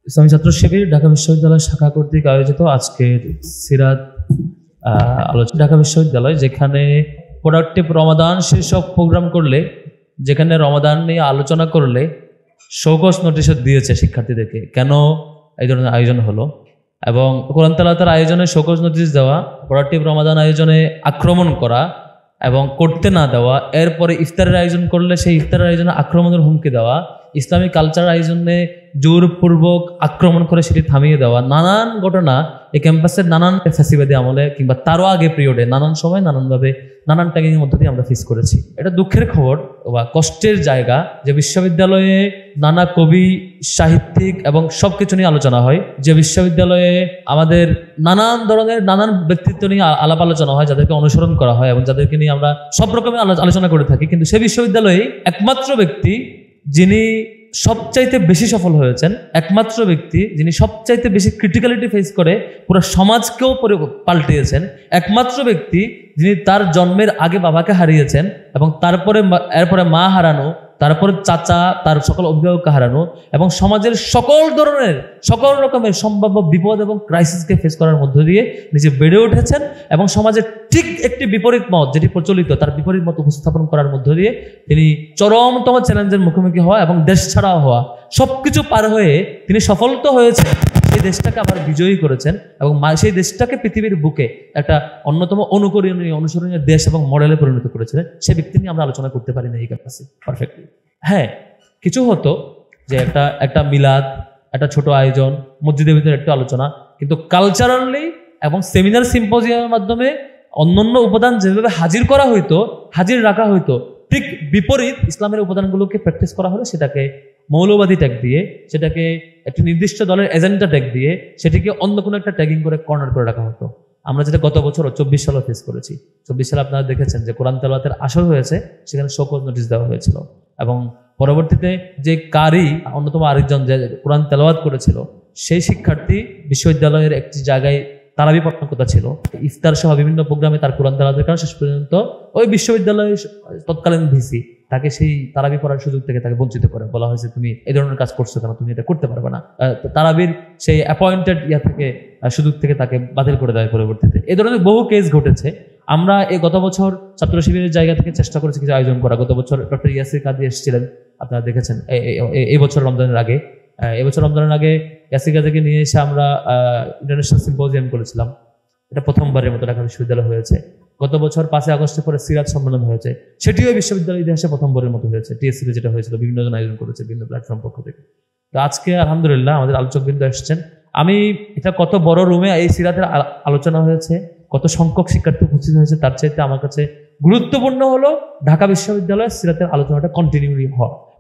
ইসলামী ছাত্র শিবির ঢাকা বিশ্ববিদ্যালয় শাখা কর্তৃক আয়োজিত আজকের সিরাত আলোচনা ঢাকা বিশ্ববিদ্যালয়, যেখানে প্রোডাক্টিভ রমাদান শীর্ষক প্রোগ্রাম করলে, যেখানে রমাদান নিয়ে আলোচনা করলে শোকজ নোটিশও দিয়েছে শিক্ষার্থীদেরকে কেন এই ধরনের আয়োজন হলো, এবং কোরআন তেলাওয়াতের আয়োজনে শোকজ নোটিশ দেওয়া, প্রোডাক্টিভ রমাদান আয়োজনে আক্রমণ করা এবং করতে না দেওয়া, এরপরে ইফতারের আয়োজন করলে সেই ইফতারের আয়োজনে আক্রমণের হুমকি দেওয়া, ইসলামী কালচার আয়োজনে জোরপূর্বক আক্রমণ করে সেটি থামিয়ে দেওয়া, নানান ঘটনা এই ক্যাম্পাসের নানান ফ্যাসিবাদী আমলে কিংবা তারও আগে পিরিয়ডে নানান সময় নানানভাবে নানান ট্যাগিংয়ের মধ্য দিয়ে আমরা ফেস করেছি। এটা দুঃখের খবর বা কষ্টের জায়গা যে বিশ্ববিদ্যালয়ে নানা কবি, সাহিত্যিক এবং সব কিছু নিয়ে আলোচনা হয়, যে বিশ্ববিদ্যালয়ে আমাদের নানান ধরনের নানান ব্যক্তিত্ব নিয়ে আলাপ আলোচনা হয়, যাদেরকে অনুসরণ করা হয় এবং যাদেরকে নিয়ে আমরা সব রকমের আলোচনা করে থাকি, কিন্তু সে বিশ্ববিদ্যালয়ে একমাত্র ব্যক্তি যিনি সবচাইতে বেশি সফল হয়েছেন, একমাত্র ব্যক্তি যিনি সবচাইতে বেশি ক্রিটিক্যালিটি ফেস করে পুরো সমাজকেও পাল্টিয়েছেন, একমাত্র ব্যক্তি যিনি তার জন্মের আগে বাবাকে হারিয়েছেন এবং এরপরে মা হারানো, তারপরে চাচা, তার সকল অভিভাবককে হারানো এবং সমাজের সকল রকমের সম্ভাব্য বিপদ এবং ক্রাইসিসকে ফেস করার মধ্য দিয়ে নিজে বেড়ে উঠেছেন এবং সমাজের ঠিক একটি বিপরীত মত যেটি প্রচলিত তার বিপরীত মত উপস্থাপন করার মধ্য দিয়ে তিনি চরমতম চ্যালেঞ্জের মুখোমুখি হওয়া এবং দেশ ছাড়াও হওয়া সবকিছু পার হয়ে তিনি সফল তো হয়েছেন, সেই দেশটাকে আবার বিজয়ী করেছেন এবং সেই দেশটাকে পৃথিবীর বুকে একটা অন্যতম অনুসরণীয় দেশ এবং মডেলে পরিণত করেছিলেন। সে ব্যক্তি নিয়ে আমরা আলোচনা করতে পারি না এই ক্যাম্পাসে পারফেক্টলি। হ্যাঁ, কিছু হতো যে একটা মিলাদ, একটা ছোট আয়োজন, মসজিদের ভিতরে একটা আলোচনা, কিন্তু কালচারালি এবং সেমিনার সিম্পোজিয়ামের মাধ্যমে অন্যান্য উপাদান যেভাবে হাজির রাখা হইতো ঠিক বিপরীত ইসলামের উপাদানগুলোকে প্র্যাকটিস করা হলে সেটাকে মৌলবাদী ট্যাগ দিয়ে, সেটাকে একটি নির্দিষ্ট দলের এজেন্ডা ট্যাগ দিয়ে, সেটিকে অন্য কোনো একটা ট্যাগিং করে কর্নার করে রাখা হতো। আমরা যেটা গত বছর 24 সালে ফেস করেছি। 24 সালে আপনারা দেখেছেন যে কোরআন তেলাওয়াতের আসর হয়েছে, সেখানে শোকজ নোটিশ দেওয়া হয়েছিল এবং পরবর্তীতে যে কারি অন্যতম আরেকজন যে কোরআন তেলাওয়াত করেছিল সেই শিক্ষার্থী বিশ্ববিদ্যালয়ের একটি জায়গায় তারাবি পড়ার কথা ছিল, ইফতার সহ বিভিন্ন প্রোগ্রামে তার কোরআন তেলাওয়াতের কারণে শেষ পর্যন্ত ওই বিশ্ববিদ্যালয়ের তৎকালীন ভিসি তাকে সেই তারাবি পড়ার সুযোগ থেকে তাকে বঞ্চিত করে, বলা হয়েছে তুমি এই ধরনের কাজ করছো কেন, তুমি এটা করতে পারবে না। তারাবির সেই অ্যাপয়েন্টেড থেকে সুযোগ থেকে তাকে বাতিল করে দেয় পরবর্তীতে। এই ধরনের বহু কেস ঘটেছে। আমরা গত বছর ছাত্র শিবিরের জায়গা থেকে চেষ্টা করেছি কিছু আয়োজন করা। গত বছর ডক্টর ইয়াসির কাদি এসেছিলেন, আপনারা দেখেছেন এই বছর রমজানের আগে। এবছর রমজানের আগে ইয়াসির কাদিকে নিয়ে এসে আমরা ইন্টারন্যাশনাল সিম্পোজিয়াম করেছিলাম। এটা প্রথমবারের মতো ঢাকা বিশ্ববিদ্যালয় হয়েছে। গত বছর 5 আগস্টের পরে সিরাত সম্মেলন হয়েছে, সেটিও বিশ্ববিদ্যালয় ইতিহাসে প্রথমবারের মতো হয়েছে। টিএসসিতে যেটা হয়েছিল, বিভিন্ন জন আয়োজন করেছে বিভিন্ন প্ল্যাটফর্ম পক্ষ থেকে। তো আজকে আলহামদুলিল্লাহ আমাদের আলোচকবৃন্দ এসেছেন। আমি এটা কত বড় রুমে এই সিরাতের আলোচনা হয়েছে, কত সংখ্যক শিক্ষার্থী উপস্থিত হয়েছে, তার চাইতে আমার কাছে গুরুত্বপূর্ণ হলো ঢাকা বিশ্ববিদ্যালয়ের সিরাতের আলোচনাটা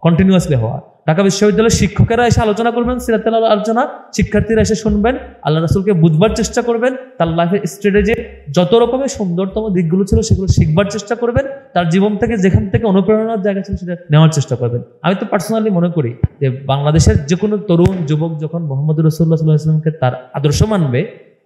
কন্টিনিউয়াসলি হওয়া। ঢাকা বিশ্ববিদ্যালয়ের শিক্ষকেরা এসে আলোচনা করবেন, সিরাতের আলোচনা, শিক্ষার্থীরা এসে শুনবেন, আল্লাহ রাসূলকে বুঝবার চেষ্টা করবেন, তার লাইফের স্ট্র্যাটেজি যত রকমের সুন্দরতম দিকগুলো ছিল সেগুলো শিখবার চেষ্টা করবেন, তার জীবন থেকে যেখান থেকে অনুপ্রেরণার জায়গা ছিল সেটা নেওয়ার চেষ্টা করবেন। আমি তো পার্সোনালি মনে করি যে বাংলাদেশের যে কোনো তরুণ যুবক যখন মুহাম্মদ রাসূলুল্লাহ সাল্লাল্লাহু আলাইহি ওয়াসাল্লামকে তার আদর্শ মানবে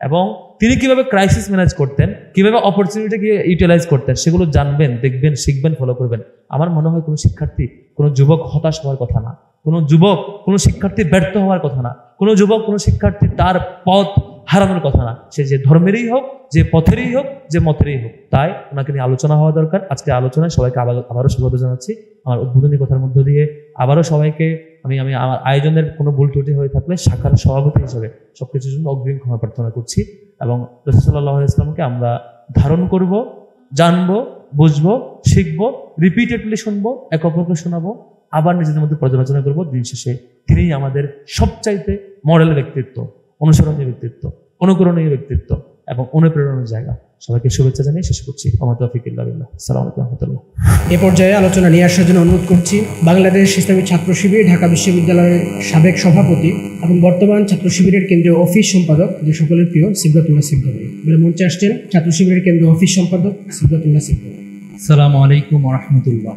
এবং তিনি কিভাবে ক্রাইসিস ম্যানেজ করতেন, কিভাবে অপরচুনিটিকে ইউটিলাইজ করতেন, সেগুলো জানবেন, দেখবেন, শিখবেন, ফলো করবেন। আমার মনে হয় কোনো শিক্ষার্থী, কোনো যুবক হতাশ হওয়ার কথা না, কোনো যুবক, কোনো শিক্ষার্থী ব্যর্থ হওয়ার কথা না, কোনো যুবক, কোনো শিক্ষার্থী তার পথ হারানোর কথা না। সে যে ধর্মেরই হোক, যে পথেরই হোক, যে মতেরই হোক, তাই ওনাকে নিয়ে আলোচনা হওয়া দরকার। আজকে আলোচনায় সবাইকে আবারও স্বাগত জানাচ্ছি। আমার উদ্বোধনী কথার মধ্য দিয়ে আবারও সবাইকে আমি আমার আয়োজনের কোনো ভুল ত্রুটি হয়ে থাকলে শাখার সভাপতি হিসেবে সবকিছুর জন্য অগ্রিম ক্ষমা প্রার্থনা করছি এবং রাসূল সাল্লাল্লাহু আলাইহি ওয়াসাল্লামকে আমরা ধারণ করব, জানবো, বুঝবো, শিখবো, রিপিটেডলি শুনবো, এক অপরকে শোনাবো, আবার নিজেদের মধ্যে পর্যালোচনা করবো। দিন শেষে তিনিই আমাদের সবচাইতে মডেল ব্যক্তিত্ব, অনুসরণীয় ব্যক্তিত্ব, অনুকরণীয় ব্যক্তিত্ব এবং অনুপ্রেরণার জায়গা। সবাইকে শুভেচ্ছা জানিয়ে শেষ করছি। ওয়া তাওফীক ইল্লা বিল্লাহ। আসসালামু আলাইকুম ওয়া রাহমাতুল্লাহ। এ পর্যায়ে আলোচনা নিয়ে আসার জন্য অনুরোধ করছি বাংলাদেশ ইসলামী ছাত্র শিবির ঢাকা বিশ্ববিদ্যালয়ের সাবেক সভাপতি এবং বর্তমান ছাত্র শিবিরের কেন্দ্রীয় অফিস সম্পাদক, যে সকলের প্রিয় সিবগাতুল্লাহ সিবগাতুল্লাহ বলে মঞ্চে আসছেন ছাত্র শিবিরের কেন্দ্রীয় অফিস সম্পাদক সিবগাতুল্লাহ সিবগাতুল্লাহ। আসসালামু আলাইকুম ওয়া রাহমাতুল্লাহ।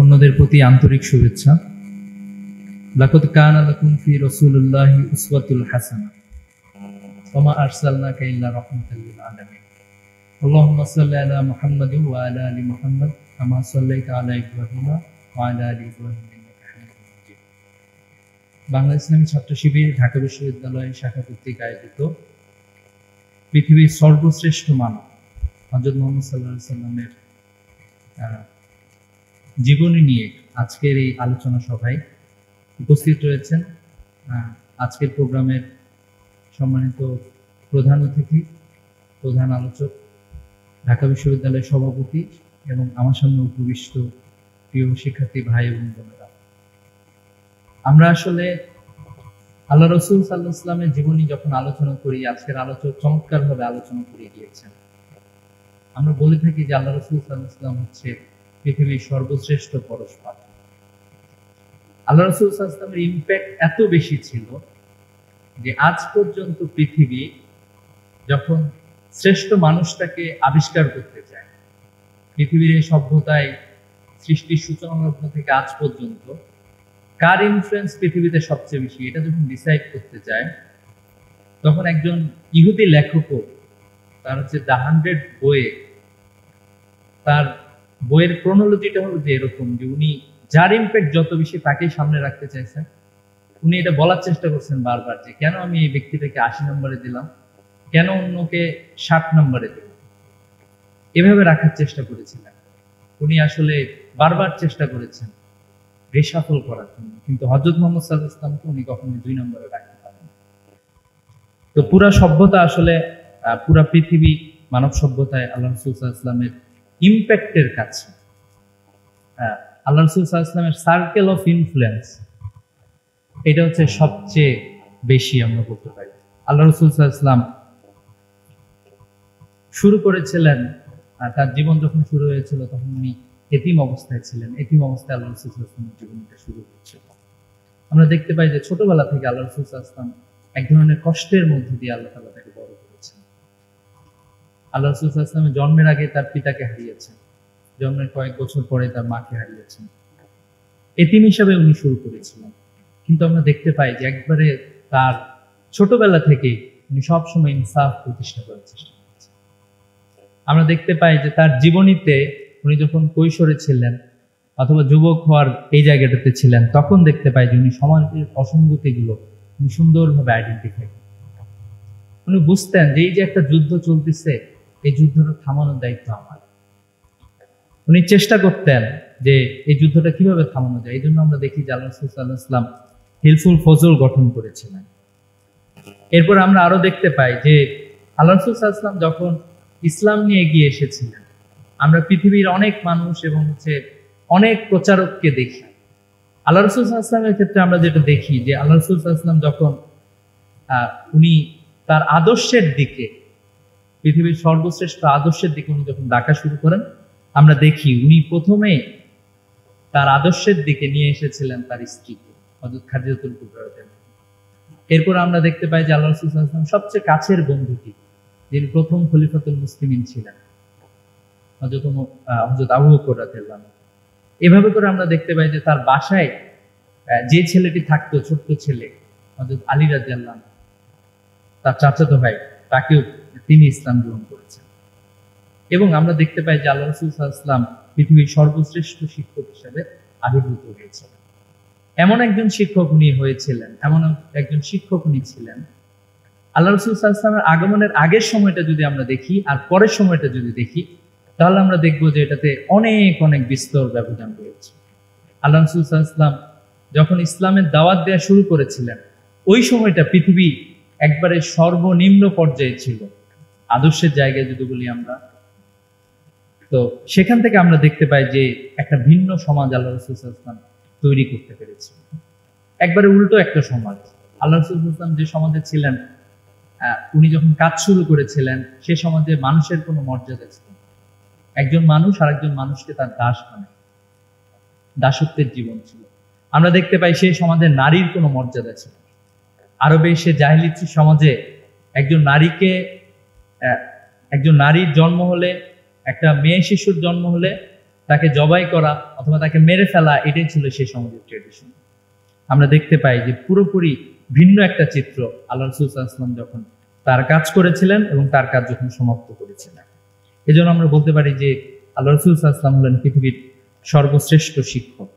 অন্যদের প্রতি আন্তরিক শুভেচ্ছা। লাকাদ কানা লাকুম ফি রাসূলিল্লাহি উসওয়াতুল হাসানাহ ওয়া মা আরসালনাকা ইল্লা রাহমাতাল লিল আলামিন। আল্লাহুম্মা সাল্লি আলা মুহাম্মাদিন ওয়া আলা আলি মুহাম্মাদ কামা সাল্লাইতা আলা ইব্রাহিম ওয়া আলা আলি ইব্রাহিম ইন্নাকা হামিদুম মাজিদ। বাংলা ইসলামী ছাত্র শিবির ঢাকা বিশ্ববিদ্যালয় শাখা কর্তৃক আয়োজিত পৃথিবীর সর্বশ্রেষ্ঠ মানব হযরত মুহাম্মদ সাল্লাল্লাহু আলাইহি সাল্লামের জীবনী নিয়ে আজকের এই আলোচনা সভায় উপস্থিত রয়েছেন আজকের প্রোগ্রামের সম্মানিত প্রধান অতিথি, প্রধান আলোচক, ঢাকা বিশ্ববিদ্যালয়ের সভাপতি এবং আমার সামনে উপবিষ্ট প্রিয় শিক্ষার্থী ভাই এবং বোনেরা। আমরা আসলে আল্লাহ রসুল সাল্লাল্লাহু আলাইহি ওয়াসাল্লামের জীবনী যখন আলোচনা করি, আজকের আলোচক চমৎকারভাবে আলোচনা করে গিয়েছেন। আমরা বলে থাকি যে আল্লাহ রসুল সাল্লাল্লাহু আলাইহি ওয়াসাল্লাম হচ্ছে পৃথিবীর সর্বশ্রেষ্ঠ পরশপাত। আল্লাহ রসুল সাল্লাল্লাহু আলাইহি ওয়াসাল্লামের ইম্প্যাক্ট এত বেশি ছিল যে আজ পর্যন্ত পৃথিবী যখন শ্রেষ্ঠ মানুষটাকে আবিষ্কার করতে চায়, পৃথিবীর এই সভ্যতায় সৃষ্টির সূচনা লগ্ন থেকে আজ পর্যন্ত কার ইনফ্লুয়েন্স পৃথিবীতে সবচেয়ে বেশি, এটা যখন ডিসাইড করতে চায়, তখন একজন ইহুদি লেখকও তার হচ্ছে দ্য 100 বইয়ে তার বইয়ের ক্রোনোলজিটা হলো যে এরকম যে উনি যার ইম্প্যাক্ট যত বেশি তাকেই সামনে রাখতে চাইছেন। উনি এটা বলার চেষ্টা করছেন বারবার যে কেন আমি এই ব্যক্তিটাকে 80 নম্বরে দিলাম, কেন অন্যকে 60 নম্বরে দিলাম, এভাবে রাখার চেষ্টা করেছিলেন। উনি আসলে বারবার চেষ্টা করেছেন রিশাফল করার জন্য, কিন্তু হযরত মুহাম্মদ সাল্লাল্লাহু আলাইহি ওয়াসাল্লামকে উনি কখনো 2 নম্বরে রাখতে পারেন। তো পুরা সভ্যতা আসলে পুরা পৃথিবী মানব সভ্যতায় আল্লাহ রাসূল সাল্লাল্লাহু আলাইহি ওয়াসাল্লামের ইম্প্যাক্টের কাছে, আল্লাহ রাসূল সাল্লাল্লাহু আলাইহি ওয়াসাল্লামের সার্কেল অফ ইনফ্লুয়েন্স, এটা হচ্ছে সবচেয়ে বেশি আমরা বলতে পারি। আল্লাহ রাসূল সাল্লাল্লাহু আলাইহি ওয়াসাল্লাম শুরু করেছিলেন, তার জীবন যখন শুরু হয়েছিল তখন উনি এতিম অবস্থায় ছিলেন। এতিম অবস্থায় আল্লাহ রাসূল সাল্লাল্লাহু আলাইহি ওয়াসাল্লামের জীবনটা শুরু হয়েছিল। আমরা দেখতে পাই যে ছোটবেলা থেকে আল্লাহ রাসূল সাল্লাল্লাহু আলাইহি ওয়াসাল্লাম এক ধরনের কষ্টের মধ্যে দিয়ে আল্লাহ তাআলা তাকে বড় করেছেন। আল্লাহ রাসূল সাল্লাল্লাহু আলাইহি ওয়াসাল্লাম জন্মের আগে তার পিতাকে হারিয়েছেন, জন্মের কয়েক বছর পরে তার মাকে হারিয়েছেন। এতিম হিসাবে উনি শুরু করেছিলেন, কিন্তু আমরা দেখতে পাই যে একবারে তার ছোটবেলা থেকে উনি সবসময় ইনসাফ প্রতিষ্ঠা করার চেষ্টা করেছেন। আমরা দেখতে পাই যে তার জীবনীতে উনি যখন কৈশোরে ছিলেন অথবা যুবক হওয়ার এই জায়গাটাতে ছিলেন, তখন দেখতে পাই যে উনি সমাজের অসঙ্গতিগুলো উনি সুন্দরভাবে আইডেন্টিফাই করতেন। উনি বুঝতেন যে এই যে একটা যুদ্ধ চলতেছে, এই যুদ্ধটা থামানোর দায়িত্ব আমার। উনি চেষ্টা করতেন যে এই যুদ্ধটা কিভাবে থামানো যায়। এই জন্য আমরা দেখি যে আল্লাহ রাসূল সাল্লাল্লাহু আলাইহি ওয়াসাল্লাম হিলফুল ফজল গঠন করেছিলেন। এরপর আমরা আরো দেখতে পাই যে আল্লাহ রাসূল সাল্লাল্লাহু আলাইহি ওয়াসাল্লাম যখন ইসলাম নিয়ে এগিয়ে এসেছিলেন, আমরা পৃথিবীর অনেক মানুষ এবং অনেক প্রচারককে দেখি। আল্লাহ রাসূল সাল্লাল্লাহু আলাইহি ওয়াসাল্লামের ক্ষেত্রে আমরা যেটা দেখি যে আল্লাহ রাসূল সাল্লাল্লাহু আলাইহি ওয়াসাল্লাম যখন উনি তার আদর্শের দিকে, পৃথিবীর সর্বশ্রেষ্ঠ আদর্শের দিকে উনি যখন ডাকা শুরু করেন, আমরা দেখি উনি প্রথমে তার আদর্শের দিকে নিয়ে এসেছিলেন তার স্ত্রীকে, হযরত খাদিজাতুল কুবরা রাদিয়াল্লাহু আনহা। এরপর আমরা দেখতে পাই যে আল্লাহ রাসূল সাল্লাল্লাহু আলাইহি ওয়াসাল্লাম সবচেয়ে কাছের বন্ধুটি, যিনি প্রথম খলিফাতুল মুসলিমিন ছিলেন, হযরত আবু বকর রাদিয়াল্লাহু আনহু। এভাবে করে আমরা দেখতে পাই যে তার বাসায় যে ছেলেটি থাকতো, ছোট্ট ছেলে হযরত আলী রাদিয়াল্লাহু আনহু, তার চাচাতো ভাই, তাকেও তিনি ইসলাম গ্রহণ করেছেন। এবং আমরা দেখতে পাই যে আল্লাহ রাসূল সাল্লাল্লাহু আলাইহি ওয়াসাল্লাম পৃথিবীর সর্বশ্রেষ্ঠ শিক্ষক হিসেবে আবির্ভূত হয়েছিলেন। এমন একজন শিক্ষক উনি হয়েছিলেন, এমন একজন শিক্ষক উনি ছিলেন। আল্লাহ রাসূল সাল্লাল্লাহু আলাইহি ওয়াসাল্লামের আগমনের আগের সময়টা যদি আমরা দেখি আর পরের সময়টা যদি দেখি, তাহলে আমরা দেখবো যে এটাতে অনেক অনেক বিস্তর ব্যবধান রয়েছে। আল্লাহ রাসূল সাল্লাল্লাহু আলাইহি ওয়াসাল্লাম যখন ইসলামের দাওয়াত দেওয়া শুরু করেছিলেন, ওই সময়টা পৃথিবী একবারে সর্বনিম্ন পর্যায়ে ছিল আদর্শের জায়গায় যদি বলি আমরা। তো সেখান থেকে আমরা দেখতে পাই যে একটা ভিন্ন সমাজ আল্লাহ রাসূল সাল্লাল্লাহু আলাইহি ওয়াসাল্লাম তৈরি করতে পেরেছে, একবারে উল্টো একটা সমাজ। আল্লাহ রাসূল সাল্লাল্লাহু আলাইহি ওয়াসাল্লাম যে সমাজে ছিলেন, উনি যখন কাজ শুরু করেছিলেন, সে সমাজে মানুষের কোনো মর্যাদা ছিল না। একজন মানুষ আরেকজন মানুষকে তার দাস বানায়, দাসত্বের জীবন ছিল। আমরা দেখতে পাই সেই সমাজে নারীর কোনো মর্যাদা ছিল। আরবে সে জাহেলি সমাজে একজন নারীর জন্ম হলে, একটা মেয়ে শিশুর জন্ম হলে তাকে জবাই করা অথবা তাকে মেরে ফেলা, এটাই ছিল সেই সমাজের ট্রেডিশন। আমরা দেখতে পাই যে পুরোপুরি ভিন্ন একটা চিত্র আল্লাহ রাসূল সাল্লাল্লাহু আলাইহি ওয়াসাল্লাম যখন তার কাজ করেছিলেন এবং তার কাজ যখন সমাপ্ত করেছিলেন। এজন্য আমরা বলতে পারি যে আল্লাহ রাসূল সাল্লাল্লাহু আলাইহি ওয়াসাল্লাম হলেন পৃথিবীর সর্বশ্রেষ্ঠ শিক্ষক।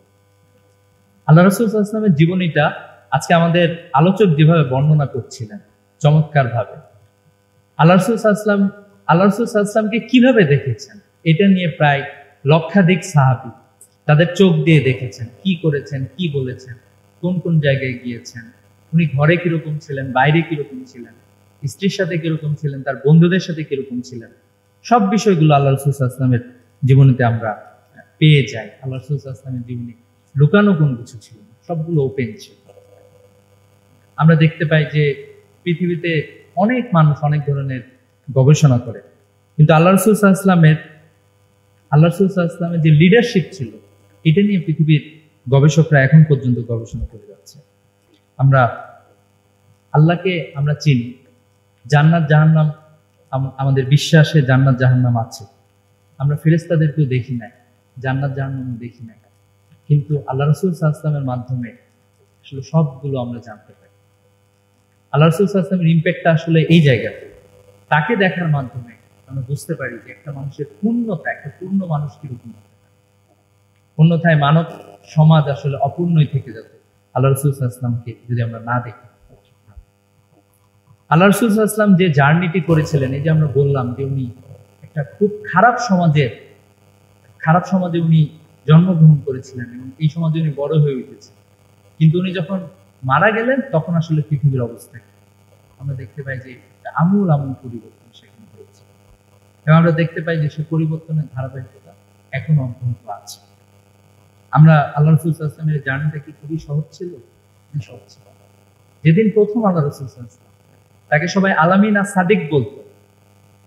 আল্লাহ রাসূল সাল্লাল্লাহু আলাইহি ওয়াসাল্লামের জীবনীটা আজকে আমাদের আলোচক যেভাবে বর্ণনা করছিলেন চমৎকারভাবে, আল্লাহ রাসূল সাল্লাল্লাহু আলাইহি ওয়াসাল্লামকে কিভাবে দেখেছেন, এটা নিয়ে প্রায় লক্ষাধিক সাহাবী তাদের চোখ দিয়ে দেখেছেন, কি করেছেন, কি বলেছেন, কোন কোন জায়গায় গিয়েছেন, উনি ঘরে কিরকম ছিলেন, বাইরে কিরকম ছিলেন, স্ত্রীর সাথে কিরকম ছিলেন, তার বন্ধুদের সাথে কিরকম ছিলেন, সব বিষয়গুলো আল্লাহ রাসূল সাল্লাল্লাহু আলাইহি ওয়াসাল্লামের জীবনীতে আমরা পেয়ে যাই। আল্লাহ রাসূল সাল্লাল্লাহু আলাইহি ওয়াসাল্লামের জীবনে লুকানো কোনো কিছু ছিল না, সবগুলো ওপেন ছিল। আমরা দেখতে পাই যে পৃথিবীতে অনেক মানুষ অনেক ধরনের গবেষণা করে, কিন্তু আল্লাহ রাসূল সাল্লাল্লাহু আলাইহি ওয়াসাল্লামের যে লিডারশিপ ছিল, এটা নিয়ে পৃথিবীর গবেষকরা এখন পর্যন্ত গবেষণা করে যাচ্ছে। আমরা আল্লাহকে আমরা চিনি, জান্নাত জাহান্নাম আমাদের বিশ্বাসে জান্নাত জাহান্নাম আছে, আমরা ফেরেশতাদেরকেও দেখি নাই, জান্নাত জাহান্নামও দেখি নাই, কিন্তু আল্লাহ রাসূল সাল্লাল্লাহু আলাইহি ওয়াসাল্লামের মাধ্যমে আসলে সবগুলো আমরা জানতে পারি। আল্লাহ রাসূল সাল্লাল্লাহু আলাইহি ওয়াসাল্লামের ইম্প্যাক্টটা আসলে এই জায়গাতে, তাকে দেখার মাধ্যমে আমরা বুঝতে পারি যে একটা মানুষের পূর্ণতা, একটা পূর্ণ মানুষ কিরকম হতে পারে। অন্যথায় মানব সমাজ আসলে অপূর্ণই থেকে যেত আল্লাহ রাসূল সাল্লাল্লাহু আলাইহি ওয়াসাল্লামকে যদি আমরা না দেখি। আল্লাহ রাসূল সাল্লাল্লাহু আলাইহি ওয়াসাল্লাম যে জার্নিটি করেছিলেন, এই যে আমরা বললাম যে উনি একটা খুব খারাপ সমাজে উনি জন্মগ্রহণ করেছিলেন এবং এই সমাজে উনি বড় হয়ে উঠেছেন, কিন্তু উনি যখন মারা গেলেন তখন আসলে পৃথিবীর অবস্থা আমরা দেখতে পাই যে আমূল পরিবর্তন সেখানে হয়েছে, এবং আমরা দেখতে পাই যে সে পরিবর্তনের ধারাবাহিকতা এখনো অব্যাহত আছে। আমরা আল্লাহ রাসূল সাল্লাল্লাহু আলাইহি ওয়াসাল্লামের জার্নিটা কি খুবই সহজ ছিল? সহজ ছিল। যেদিন প্রথম আল্লাহ রাসূল সাল্লাল্লাহু আলাইহি ওয়াসাল্লাম, তাকে সবাই আলামিন আর সাদিক বলতো,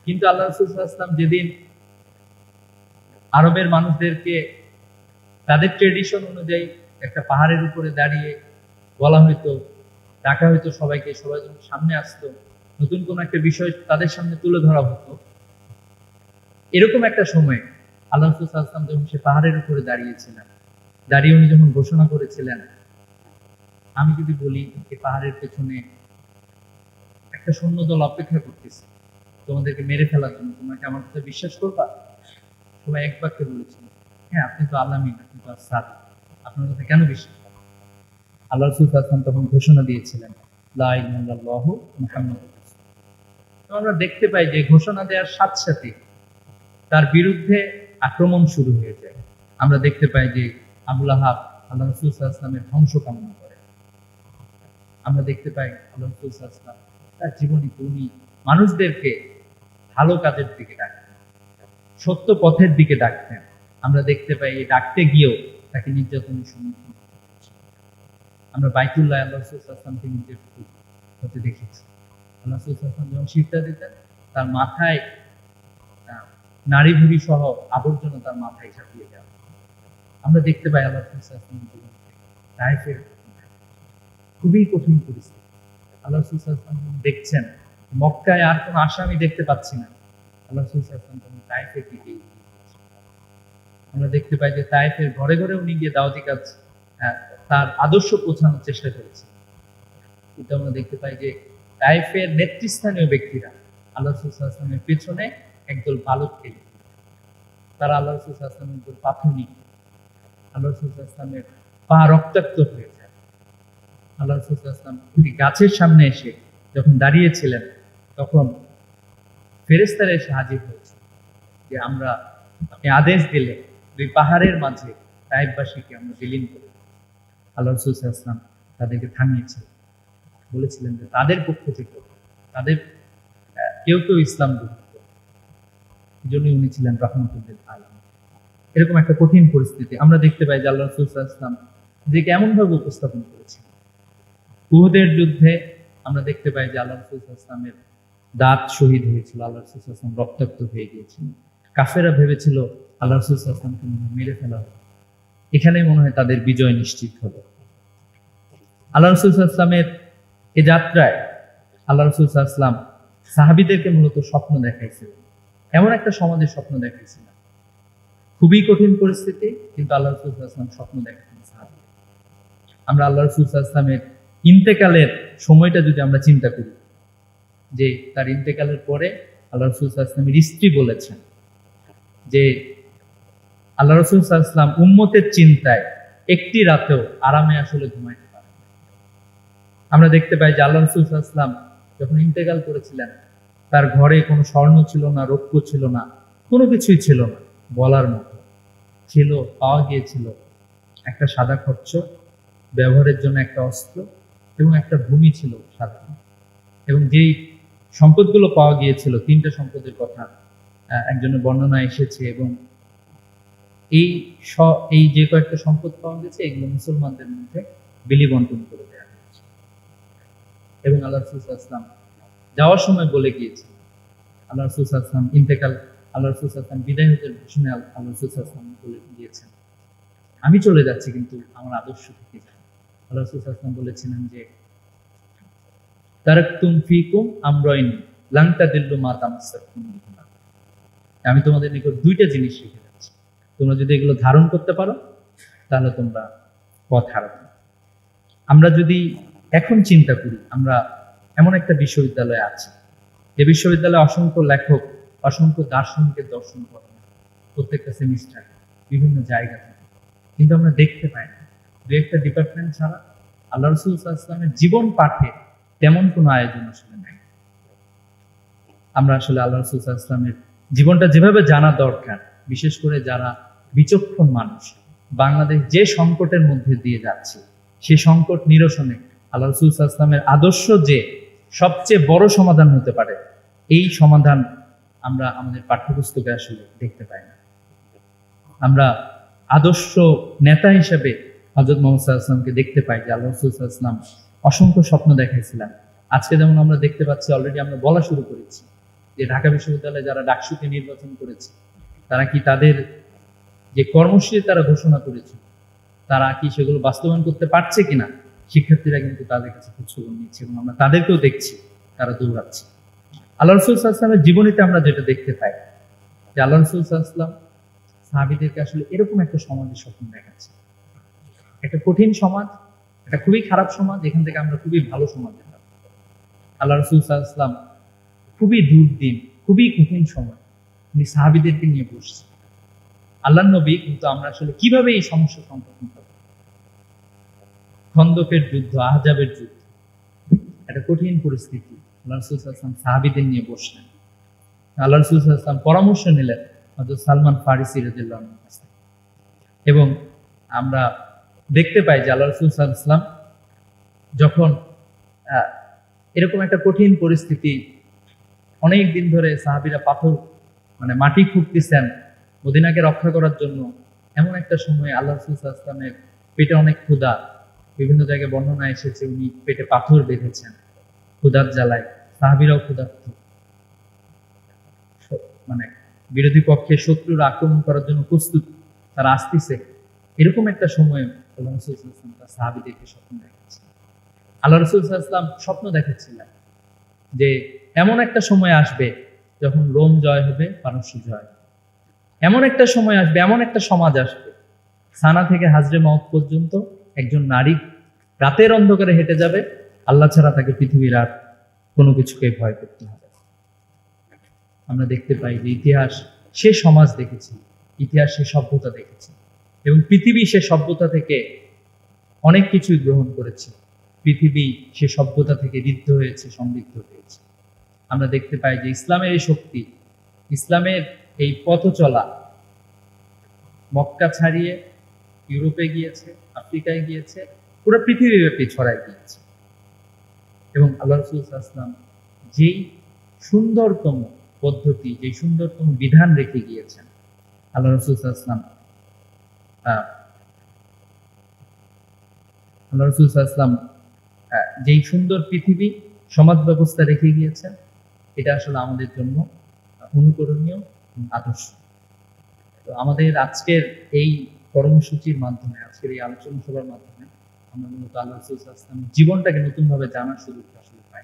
কিন্তু আল্লাহ রাসূল সাল্লাল্লাহু আলাইহি ওয়াসাল্লাম যেদিন আরবের মানুষদেরকে তাদের ট্রেডিশন অনুযায়ী একটা পাহাড়ের উপরে দাঁড়িয়ে বলা হইতো, ডাকা হইতো সবাইকে, সবাই যখন সামনে আসতো, নতুন কোন একটা বিষয় তাদের সামনে তুলে ধরা হতো, এরকম একটা সময় আল্লাহ রাসূল সাল্লাল্লাহু আলাইহি ওয়াসাল্লাম যখন সে পাহাড়ের উপরে দাঁড়িয়েছিলেন, দাঁড়িয়ে উনি যখন ঘোষণা করেছিলেন, আমি যদি বলি এই পাহাড়ের পেছনে একটা সৈন্যদল অপেক্ষা করতেছে তোমাদেরকে মেরে ফেলার জন্য, তোমরা কি আমার কথা বিশ্বাস করবা? সবাই এক বাক্যে বলেছিল, হ্যাঁ আপনি তো আলামিন, আপনি তো সাদিক, আপনার কথা কেন বিশ্বাস করব? আল্লাহ রাসূল সাল্লাল্লাহু আলাইহি ওয়াসাল্লাম তখন ঘোষণা দিয়েছিলেন, লা ইলাহা ইল্লাল্লাহু মুহাম্মাদুর রাসূলুল্লাহ। আমরা দেখতে পাই যে ঘোষণা দেওয়ার সাথে সাথে তার বিরুদ্ধে আক্রমণ শুরু হয়ে যায়। আমরা দেখতে পাই যে আবু লাহাব আল্লাহ রাসূল সাল্লাল্লাহু আলাইহি ওয়াসাল্লামের ধ্বংস কামনা করে। আমরা দেখতে পাই আল্লাহ রাসূল সাল্লাল্লাহু আলাইহি ওয়াসাল্লাম তার জীবনে উনি মানুষদেরকে ভালো কাজের দিকে ডাকতেন, সত্য পথের দিকে ডাকতেন। আমরা দেখতে পাই এই ডাকতে গিয়েও তাকে নির্যাতনের সম্মুখীন হতে। আমরা বাইতুল্লাহ আল্লাহ রাসূল সাল্লাল্লাহু আলাইহি ওয়াসাল্লামকে নির্যাতিত হতে দেখেছি। আল্লাহ রাসূল সাল্লাল্লাহু আলাইহি ওয়াসাল্লাম যখন সিজদা দিতেন, তার মাথায় নারী ভুঁড়ি সহ আবর্জনা তার মাথায় চাপিয়ে দেওয়া। আমরা দেখতে পাই আল্লাহ রাসূল সাল্লাল্লাহু আলাইহি ওয়াসাল্লাম তায়েফের খুবই কঠিন পরিস্থিতি। আল্লাহ রাসূল সাল্লাল্লাহু আলাইহি ওয়াসাল্লাম দেখছেন মক্কায় আর কোনো আশা আমি দেখতে পাচ্ছি না, আল্লাহ রাসূল সাল্লাল্লাহু আলাইহি ওয়াসাল্লাম তায়েফের দিকে। আমরা দেখতে পাই যে তায়েফের ঘরে ঘরে উনি গিয়ে দাওয়াতি কাজ, তার আদর্শ পৌঁছানোর চেষ্টা করেছেন। কিন্তু আমরা দেখতে পাই যে তায়েফের নেতৃস্থানীয় ব্যক্তিরা আল্লাহ রাসূল সাল্লাল্লাহু আলাইহি ওয়াসাল্লামের পেছনে একদল বালককে, তারা আল্লাহ রাসূল সাল্লাল্লাহু আলাইহি ওয়াসাল্লামের উপর পাথর নিয়ে আল্লাহ রাসূল সাল্লাল্লাহু আলাইহি ওয়াসাল্লামের পা রক্তাক্ত হয়ে যায়। আল্লাহ রাসূল সাল্লাল্লাহু আলাইহি ওয়াসাল্লাম গাছের সামনে এসে যখন দাঁড়িয়েছিলেন, তখন ফেরেশতারা এসে হাজির হয়েছে যে আপনি আদেশ দিলে দুই পাহাড়ের মাঝে তায়েফবাসীকে আমরা বিলীন করি। আল্লাহ রাসূল সাল্লাল্লাহু আলাইহি ওয়াসাল্লাম তাদেরকে থামিয়েছিলেন, বলেছিলেন যে তাদের পক্ষ থেকে তাদের কেউ ইসলাম গ্রহণ করে, এই জন্যই উনি ছিলেন রাহমাতুল লিল আলামিন। এরকম একটা কঠিন পরিস্থিতি আমরা দেখতে পাই যে আল্লাহ রাসূল সাল্লাল্লাহু আলাইহি ওয়াসাল্লাম যে কেমন ভাবে উপস্থাপন করেছিলেন। উহুদের যুদ্ধে আমরা দেখতে পাই যে আল্লাহ রাসূল সাল্লাল্লাহু আলাইহি ওয়াসাল্লামের দাঁত শহীদ হয়েছিল, আল্লাহ রাসূল সাল্লাল্লাহু আলাইহি ওয়াসাল্লাম রক্তাক্ত হয়ে গিয়েছিল। কাফেররা ভেবেছিল আল্লাহ রাসূল সাল্লাল্লাহু আলাইহি ওয়াসাল্লামকে মেরে ফেলা হবে, এখানেই মনে হয় তাদের বিজয় নিশ্চিত হলো। আল্লাহ রাসূল সাল্লাল্লাহু আলাইহি ওয়াসাল্লামের এই যাত্রায় আল্লাহ রাসূল সাল্লাল্লাহু আলাইহি ওয়াসাল্লাম সাহাবীদেরকে মূলত স্বপ্ন দেখাইছিলেন, এমন একটা সমাজের স্বপ্ন দেখাইছিলেন, খুবই কঠিন পরিস্থিতি, কিন্তু আল্লাহ রাসূল সাল্লাল্লাহু আলাইহি ওয়াসাল্লাম স্বপ্ন দেখাতেন সাহাবীদের। আমরা আল্লাহ রাসূল সাল্লাল্লাহু আলাইহি ওয়াসাল্লামের ইন্তেকালের সময়টা যদি আমরা চিন্তা করি, যে তার ইন্তেকালের পরে আল্লাহ রাসূল সাল্লাল্লাহু আলাইহি ওয়াসাল্লামের স্ত্রী বলেছেন যে আল্লাহ রাসূল সাল্লাল্লাহু আলাইহি ওয়াসাল্লাম উম্মতের চিন্তায় একটি রাতেও আরামে আসলে ঘুমাইতে পারেন। আমরা দেখতে পাই যে আল্লাহ রাসূল সাল্লাল্লাহু আলাইহি ওয়াসাল্লাম যখন ইন্তেকাল করেছিলেন, তার ঘরে কোনো স্বর্ণ ছিল না, রৌপ্য ছিল না, কোনো কিছুই ছিল না বলার মতো। ছিল, পাওয়া গিয়েছিল একটা সাদা খচ্চর, ব্যবহারের জন্য একটা অস্ত্র এবং একটা ভূমি ছিল সাধারণ। এবং যেই সম্পদগুলো পাওয়া গিয়েছিল, তিনটা সম্পদের কথা একজনের বর্ণনা এসেছে, এবং এই যে কয়েকটা সম্পদ পাওয়া গেছে এগুলো মুসলমানদের মধ্যে বিলি বন্টন করে দেওয়া হয়েছে। এবং আল্লাহ রাসূল সাল্লাল্লাহু আলাইহি ওয়াসাল্লাম যাওয়ার সময় বলে গিয়েছেন, আল্লাহ রাসূল সাল্লাল্লাহু আলাইহি ওয়াসাল্লাম ইন্তেকাল, আল্লাহ রাসূল সাল্লাল্লাহু আলাইহি ওয়াসাল্লাম বিদায় হতে ভাষণে আল্লাহ রাসূল সাল্লাল্লাহু আলাইহি ওয়াসাল্লাম বলে গিয়েছেন, আমি চলে যাচ্ছি কিন্তু আমার আদর্শ থেকে যাই। আল্লাহ রাসূল সাল্লাল্লাহু আলাইহি ওয়াসাল্লাম বলেছিলেন যে তারাকতুম ফীকুম আমরাইন লান তাদিল্লু মা তামাসসাকতুম বিহিমা, আমি তোমাদের নিকট দুইটা জিনিস রেখে যাচ্ছি, তোমরা যদি এগুলো ধারণ করতে পারো তাহলে তোমরা পথ হারাবে না। আমরা যদি এখন চিন্তা করি, আমরা এমন একটা বিশ্ববিদ্যালয়ে আছি, যে বিশ্ববিদ্যালয়ে অসংখ্য লেখক, অসংখ্য দার্শনিকের দর্শন করেন প্রত্যেকটা সেমিস্টারে বিভিন্ন জায়গা থেকে, কিন্তু আমরা দেখতে পাই না। দু একটা ডিপার্টমেন্ট ছাড়া আল্লাহ রাসূল সাল্লাল্লাহু আলাইহি ওয়াসাল্লামের জীবন পাঠে তেমন কোনো আয়োজন আসলে নাই। আমরা আসলে আল্লাহ রাসূল সাল্লাল্লাহু আলাইহি ওয়াসাল্লামের জীবনটা যেভাবে জানা দরকার, বিশেষ করে যারা বিচক্ষণ মানুষ, বাংলাদেশ যে সংকটের মধ্যে দিয়ে যাচ্ছে সেই সংকট নিরসনে আল্লাহ রাসূল সাল্লাল্লাহু আলাইহি ওয়াসাল্লামের আদর্শ যে সবচেয়ে বড় সমাধান হতে পারে, এই সমাধান আমরা আমাদের পাঠ্যপুস্তকে আসলে দেখতে পাই না। আমরা আদর্শ নেতা হিসেবে হযরত মুহাম্মদ সাল্লাল্লাহু আলাইহি ওয়াসাল্লামকে দেখতে পাই যে আল্লাহ রাসূল সাল্লাল্লাহু আলাইহি ওয়াসাল্লাম অসংখ্য স্বপ্ন দেখাইছিলেন। আজকে যেমন আমরা দেখতে পাচ্ছি, অলরেডি আমরা বলা শুরু করেছি যে ঢাকা বিশ্ববিদ্যালয়ে যারা ডাকসুকে নির্বাচন করেছে, তারা কি তাদের যে কর্মসূচি তারা ঘোষণা করেছে, তারা কি সেগুলো বাস্তবায়ন করতে পারছে কিনা, শিক্ষার্থীরা কিন্তু তাদের কাছে খোঁজখবর নিচ্ছে, এবং আমরা তাদেরকেও দেখছি তারা দৌড়াচ্ছে। আল্লাহ রাসূল সাল্লাল্লাহু আলাইহি ওয়াসাল্লামের জীবনীতে আমরা যেটা দেখতে পাই যে আল্লাহ রাসূল সাল্লাল্লাহু আলাইহি ওয়াসাল্লাম সাহাবীদেরকে আসলে এরকম একটা সমাজের স্বপ্ন দেখাচ্ছে, একটা কঠিন সমাজ, একটা খুবই খারাপ সমাজ, এখান থেকে আমরা খুবই ভালো সমাজে যাব। আল্লাহ রাসূল সাল্লাল্লাহু আলাইহি ওয়াসাল্লাম খুবই দুর্দিন, খুবই কঠিন সময় উনি সাহাবীদেরকে নিয়ে বসছেন। আল্লাহর নবী কিন্তু আমরা আসলে কিভাবে এই সমস্যার সম্মুখীন হব, খন্দকের যুদ্ধ, আহজাবের যুদ্ধ, একটা কঠিন পরিস্থিতি, আল্লাহ রাসূল সাল্লাল্লাহু আলাইহি ওয়াসাল্লাম সাহাবীদের নিয়ে বসলেন। আল্লাহ রাসূল সাল্লাল্লাহু আলাইহি ওয়াসাল্লাম পরামর্শ নিলেন হযরত সালমান ফারিসি রাদিয়াল্লাহু আনহুর কাছ থেকে, এবং আমরা দেখতে পাই যে আল্লাহ রাসূল সাল্লাল্লাহু আলাইহি ওয়াসাল্লাম যখন এরকম একটা কঠিন পরিস্থিতি, অনেক দিন ধরে সাহাবীরা পাথর মাটি খুঁড়তেছেন মদিনাকে রক্ষা করার জন্য, এমন একটা সময় আল্লাহ রাসূল সাল্লাল্লাহু আলাইহি ওয়াসাল্লামের পেটে অনেক ক্ষুধা, বিভিন্ন জায়গায় বর্ণনা এসেছে উনি পেটে পাথর বেঁধেছেন ক্ষুধার জ্বালায়, সাহাবীরাও ক্ষুধার্ত, বিরোধী পক্ষে শত্রুরা আক্রমণ করার জন্য প্রস্তুত, তারা আসতেছে। এরকম একটা সময় আল্লাহ রাসূল সাল্লাল্লাহু আলাইহি ওয়াসাল্লাম তার সাহাবীদেরকে স্বপ্ন দেখাচ্ছেন। আল্লাহ রাসূল সাল্লাল্লাহু আলাইহি ওয়াসাল্লাম স্বপ্ন দেখাচ্ছিলেন যে এমন একটা সময় আসবে যখন রোম জয় হবে, পারস্য জয়, এমন একটা সময় আসবে, এমন একটা সমাজ আসবে, সানা থেকে হাজরে মাউত পর্যন্ত একজন নারী রাতের অন্ধকারে হেঁটে যাবে, আল্লাহ ছাড়া তাকে পৃথিবীর আর কোনো কিছুকে ভয় করতে হবে। আমরা দেখতে পাই যে ইতিহাস সে সমাজ দেখেছি, ইতিহাস সে সভ্যতা দেখেছি, এবং পৃথিবী সে সভ্যতা থেকে অনেক কিছুই গ্রহণ করেছে, পৃথিবী সে সভ্যতা থেকে ঋদ্ধ হয়েছে, সমৃদ্ধ হয়েছে। আমরা দেখতে পাই যে ইসলামের এই শক্তি, ইসলামের এই পথ চলা মক্কা ছাড়িয়ে ইউরোপে গিয়েছে, আফ্রিকায় গিয়েছে, পুরো পৃথিবীব্যাপী ছড়ায় গিয়েছে। এবং আল্লাহ রাসূল সাল্লাল্লাহু আলাইহি ওয়াসাল্লাম যেই সুন্দরতম পদ্ধতি, যেই সুন্দরতম বিধান রেখে গিয়েছেন, আল্লাহ রাসূল সাল্লাল্লাহু আলাইহি ওয়াসাল্লাম যেই সুন্দর পৃথিবী সমাজ ব্যবস্থা রেখে গিয়েছেন, এটা আসলে আমাদের জন্য অনুকরণীয় আদর্শ। তো আমাদের আজকের এই কর্মসূচির মাধ্যমে, আজকের এই আলোচনা সভার মাধ্যমে আমরা মূলত আল্লাহ রাসূল সাল্লাল্লাহু আলাইহি ওয়াসাল্লামের জীবনটাকে নতুনভাবে জানার সুযোগ আসলে পাই।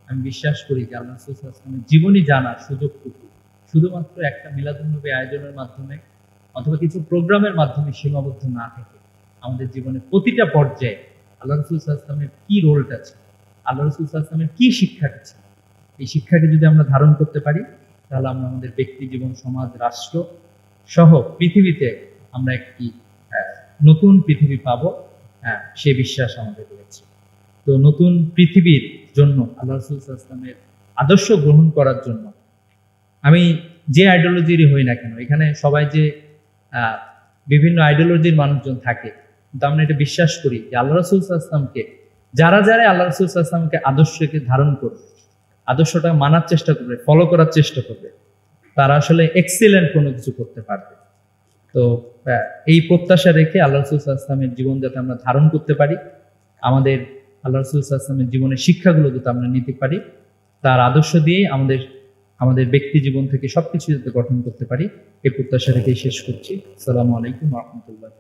আমি বিশ্বাস করি যে আল্লাহ রাসূল সাল্লাল্লাহু আলাইহি ওয়াসাল্লামের জীবনী জানার সুযোগটুকু শুধুমাত্র একটা মিলাদুন্নবী আয়োজনের মাধ্যমে অথবা কিছু প্রোগ্রামের মাধ্যমে সীমাবদ্ধ না থেকে আমাদের জীবনের প্রতিটা পর্যায়ে আল্লাহ রাসূল সাল্লাল্লাহু আলাইহি ওয়াসাল্লামের কি রোলটা ছিল, আল্লাহ রাসূল সাল্লাল্লাহু আলাইহি ওয়াসাল্লামের কি শিক্ষাটা ছিল, এই শিক্ষাকে যদি আমরা ধারণ করতে পারি, তাহলে আমরা আমাদের ব্যক্তি জীবন, সমাজ, রাষ্ট্র সহ পৃথিবীতে আমরা একটি নতুন পৃথিবী পাবো, সে বিশ্বাস আমাদের রয়েছে। তো তো নতুন পৃথিবীর জন্য আল্লাহ রাসূল সাল্লাল্লাহু আলাইহি ওয়াসাল্লামের আদর্শ গ্রহণ করার জন্য আমি যে আইডিওলজিরই হই না কেন, এখানে সবাই যে বিভিন্ন আইডিওলজির মানুষজন থাকে, কিন্তু আমরা এটা বিশ্বাস করি যে আল্লাহ রাসূল সাল্লাল্লাহু আলাইহি ওয়াসাল্লামকে যারা আল্লাহ রাসূল সাল্লাল্লাহু আলাইহি ওয়াসাল্লামকে আদর্শকে ধারণ করবে, আদর্শটা মানার চেষ্টা করবে, ফলো করার চেষ্টা করবে, তারা আসলে এক্সিলেন্ট কোনো কিছু করতে পারবে। তো এই প্রত্যাশা রেখে আল্লাহ রাসূল সাল্লাল্লাহু আলাইহি ওয়াসাল্লামের জীবন যাতে আমরা ধারণ করতে পারি, আমাদের আল্লাহ রাসূল সাল্লাল্লাহু আলাইহি ওয়াসাল্লামের জীবনের শিক্ষাগুলো যাতে আমরা নিতে পারি, তার আদর্শ দিয়েই আমাদের ব্যক্তি জীবন থেকে সবকিছু যাতে গঠন করতে পারি, এই প্রত্যাশা রেখেই শেষ করছি। আসসালামু আলাইকুম ওয়া রাহমাতুল্লাহ।